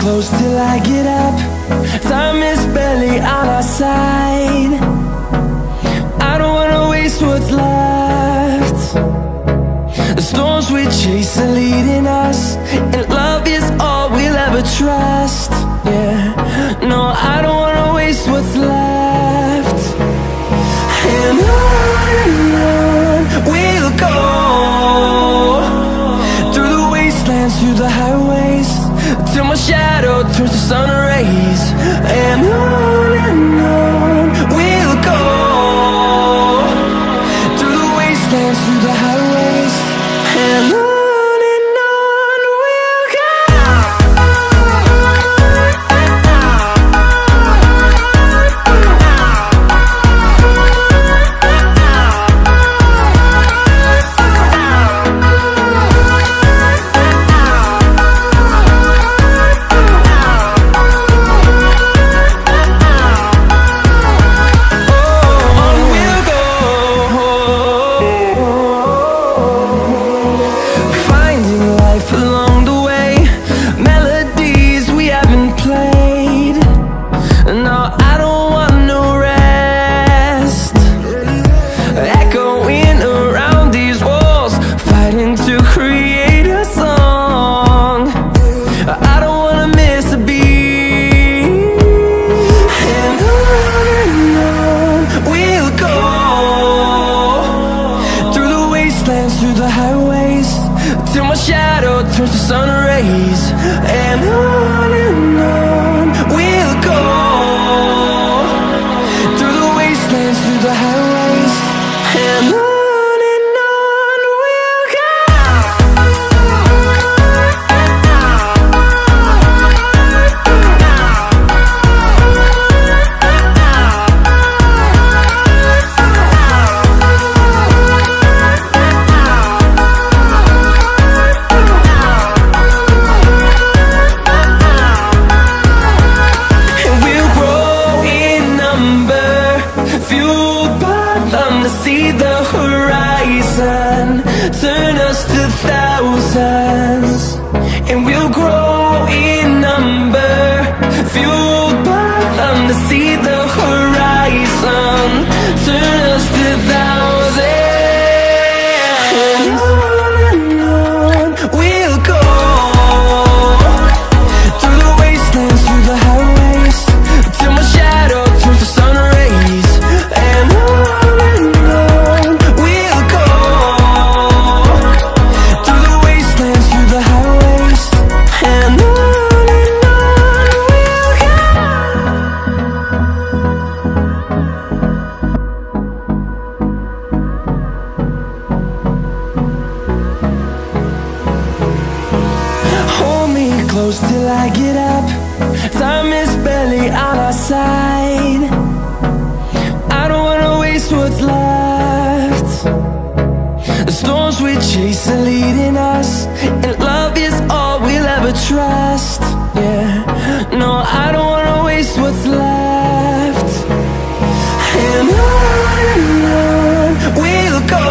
close till I get up. Time is barely on our side. I don't wanna waste what's left. The storms we chase are leading us, and love is all we'll ever trust. Yeah, no, I don't wanna waste what's left. And on we'll go, through the wastelands, through the highways, till my shadow turns to sun rays. And on we'll go, through the wastelands, through the highways, and on we'll go. Through the highways, till my shadow turns to sun rays. And on we'll go, through the wastelands, through the highways, and on we'll go. See the horizon turn us to thousands, and we'll grow in number, fueled by them. To see the horizon turn us to thousands, and on we'll go, through the wastelands, through the highways, till my shadow turns to sun rays. And close till I get up. Time is barely on our side. I don't wanna waste what's left. The storms we chase are leading us, and love is all we'll ever trust. Yeah, no, I don't wanna waste what's left. And on we'll go,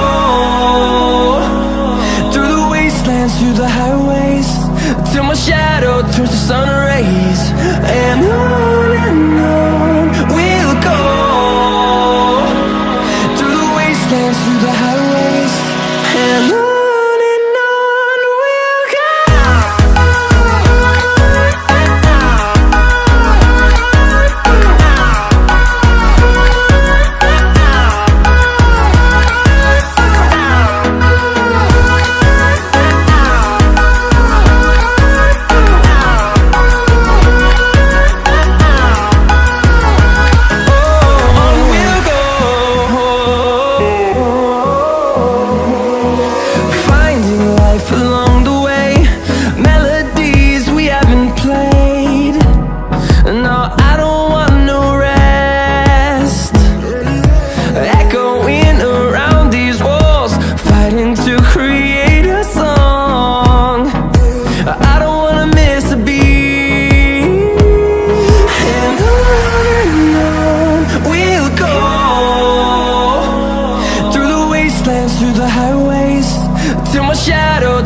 through the wastelands, through the highways, till my shadow turns to sun rays. And on we'll go, through the wastelands, through the highways, and on we'll go.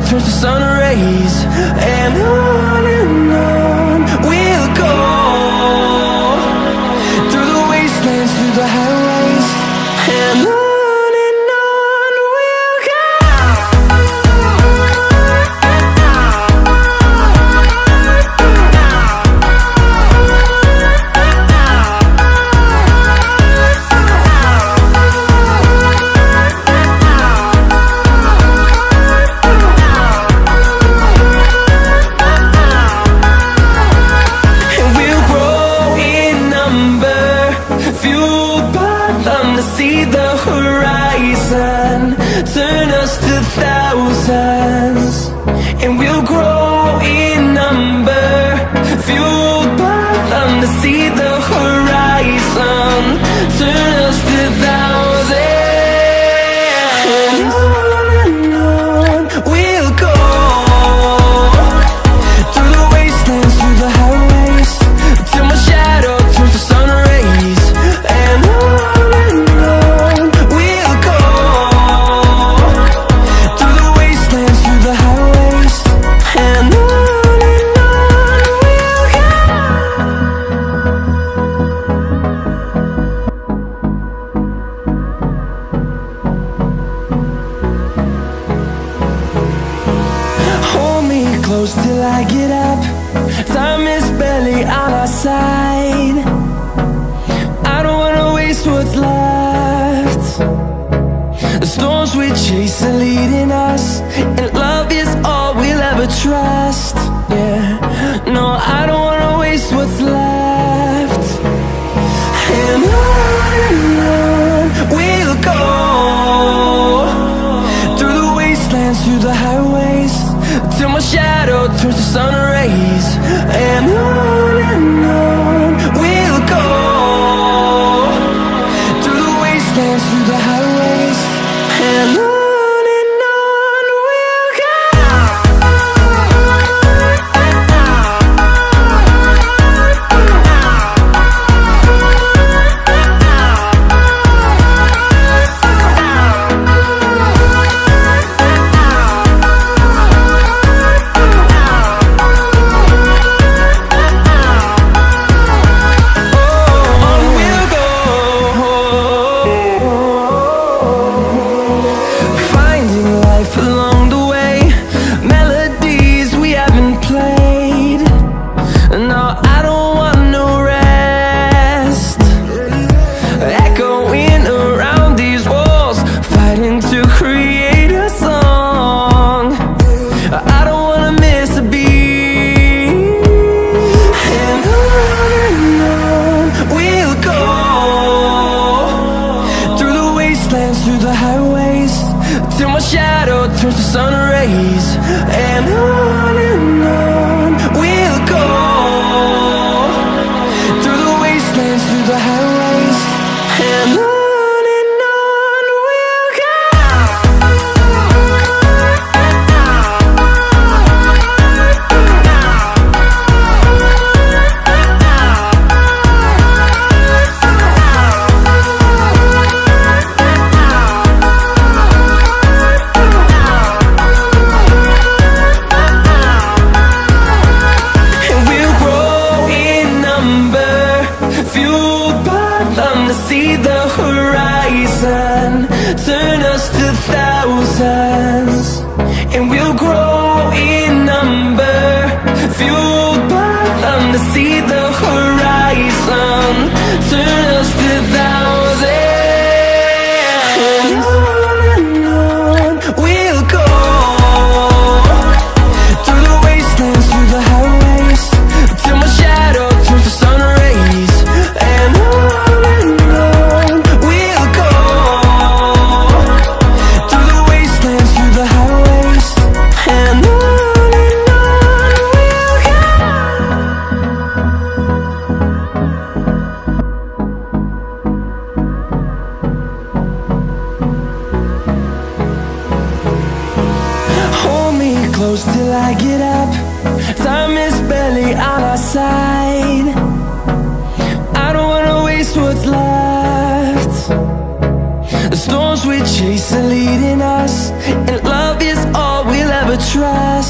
turns to sun rays, and on us to thousands, and we'll grow in number, fueled by them to see the horizon. Turn us to thousands, and on we'll go, through the wastelands, through the highways, till my shadow turns to sun rays. And on we'll go, through the wastelands, through the highways, and on we'll go. Hold me close till I get up. Time is barely on our side. I don't wanna waste what's left. The storms we chase are leading us, and love is all we'll ever trust. Yeah, no, I don't wanna waste what's left. And on we'll go, through the wastelands, through the highways, till my shadow turns to sun rays. And on we'll go, through the wastelands, through the highways, and on we'll go. Through the highways, till my shadow turns to sun rays. And on we'll go, through the wastelands, through the highways, and on we'll go. Fueled by them to see the horizon. Turn us to thousands, and we'll grow in number. Fueled by them to see the horizon. Turn us to thousands, and on we'll go, through the wastelands, through the highways, till my shadow turns to sun rays. And on we'll go, through the wastelands, through the highways, and on we'll go. Hold me close till I get up. Time is barely on our side. I don't wanna waste what's left. The storms we chase are leading us, and love is all we'll ever trust.